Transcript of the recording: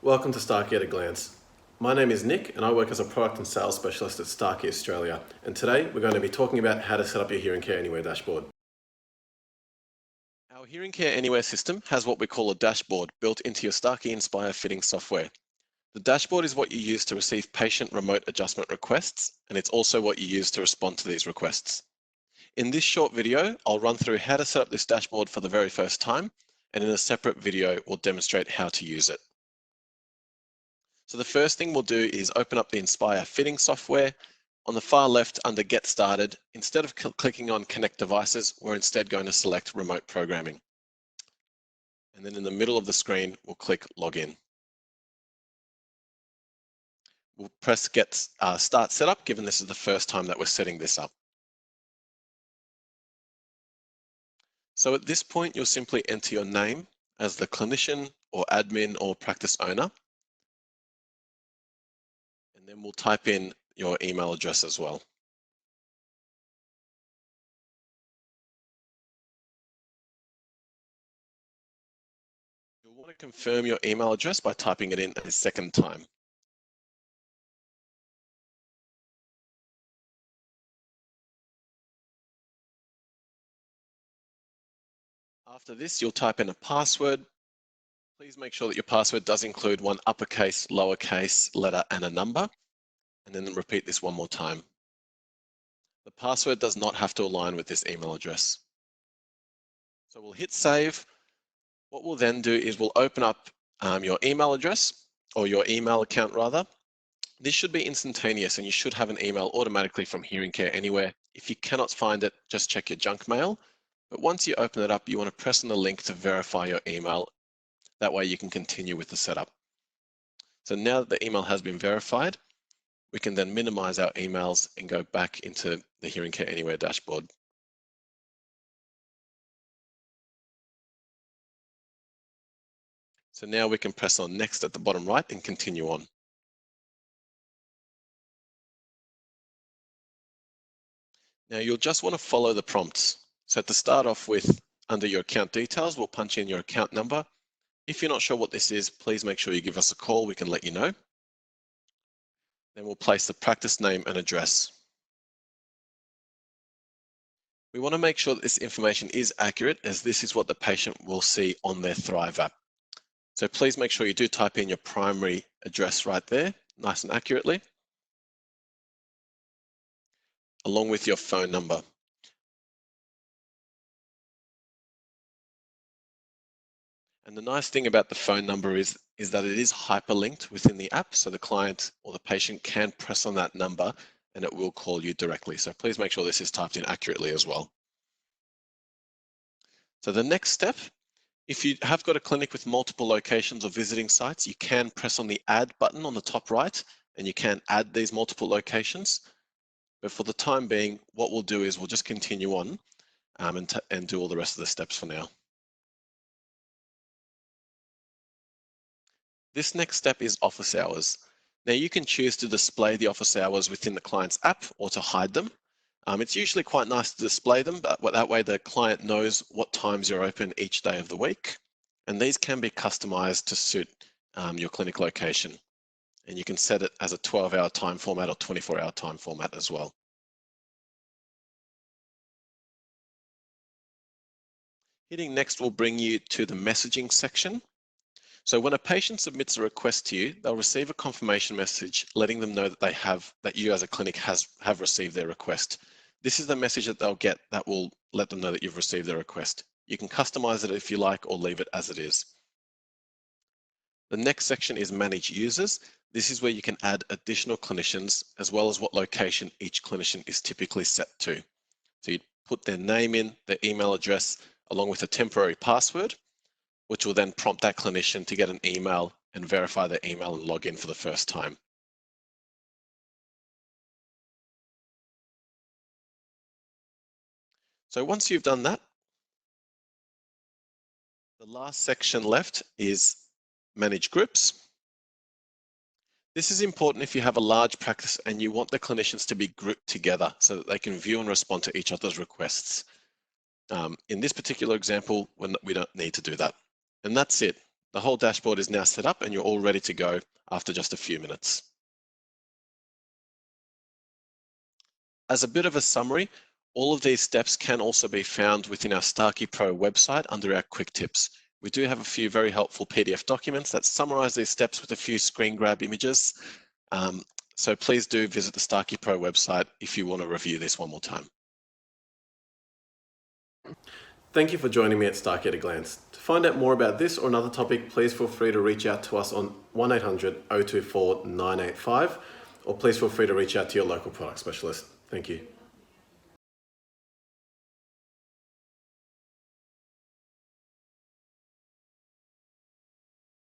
Welcome to Starkey at a Glance. My name is Nick and I work as a product and sales specialist at Starkey Australia. And today we're going to be talking about how to set up your Hearing Care Anywhere dashboard. Our Hearing Care Anywhere system has what we call a dashboard built into your Starkey Inspire fitting software. The dashboard is what you use to receive patient remote adjustment requests, and it's also what you use to respond to these requests. In this short video, I'll run through how to set up this dashboard for the very first time, and in a separate video, we'll demonstrate how to use it. So the first thing we'll do is open up the Inspire fitting software. On the far left under Get Started, instead of clicking on Connect Devices, we're instead going to select Remote Programming. And then in the middle of the screen, we'll click Login. We'll press Get Start Setup, given this is the first time that we're setting this up. So at this point, you'll simply enter your name as the clinician or admin or practice owner. And then we'll type in your email address as well. You'll want to confirm your email address by typing it in a second time. After this, you'll type in a password. Please make sure that your password does include one uppercase, lowercase letter, and a number, and then repeat this one more time. The password does not have to align with this email address. So we'll hit save. What we'll then do is we'll open up your email address, or your email account rather. This should be instantaneous and you should have an email automatically from Hearing Care Anywhere. If you cannot find it, just check your junk mail. But once you open it up, you want to press on the link to verify your email. That way you can continue with the setup. So now that the email has been verified, we can then minimize our emails and go back into the Hearing Care Anywhere dashboard. So now we can press on Next at the bottom right and continue on. Now you'll just want to follow the prompts. So to start off with, under your account details, we'll punch in your account number. If you're not sure what this is, please make sure you give us a call. We can let you know. Then we'll place the practice name and address. We want to make sure that this information is accurate, as this is what the patient will see on their Thrive app. So please make sure you do type in your primary address right there, nice and accurately, along with your phone number. And the nice thing about the phone number is that it is hyperlinked within the app, so the client or the patient can press on that number and it will call you directly. So please make sure this is typed in accurately as well. So the next step, if you have got a clinic with multiple locations or visiting sites, you can press on the Add button on the top right and you can add these multiple locations. But for the time being, what we'll do is we'll just continue on and do all the rest of the steps for now. This next step is office hours. Now you can choose to display the office hours within the client's app or to hide them. It's usually quite nice to display them, but that way the client knows what times you're open each day of the week. And these can be customized to suit your clinic location. And you can set it as a 12-hour time format or 24-hour time format as well. Hitting next will bring you to the messaging section. So when a patient submits a request to you, they'll receive a confirmation message letting them know that you as a clinic have received their request. This is the message that they'll get that will let them know that you've received their request. You can customize it if you like or leave it as it is. The next section is Manage Users. This is where you can add additional clinicians as well as what location each clinician is typically set to. So you put their name in, their email address, along with a temporary password, which will then prompt that clinician to get an email and verify their email and log in for the first time. So once you've done that, the last section left is Manage Groups. This is important if you have a large practice and you want the clinicians to be grouped together so that they can view and respond to each other's requests. In this particular example, we don't need to do that. And that's it. The whole dashboard is now set up and you're all ready to go after just a few minutes. As a bit of a summary, all of these steps can also be found within our Starkey Pro website under our quick tips. We do have a few very helpful PDF documents that summarize these steps with a few screen grab images. So please do visit the Starkey Pro website if you want to review this one more time. Thank you for joining me at Starkey at a Glance. To find out more about this or another topic, please feel free to reach out to us on 1800 024 985, or please feel free to reach out to your local product specialist. Thank you.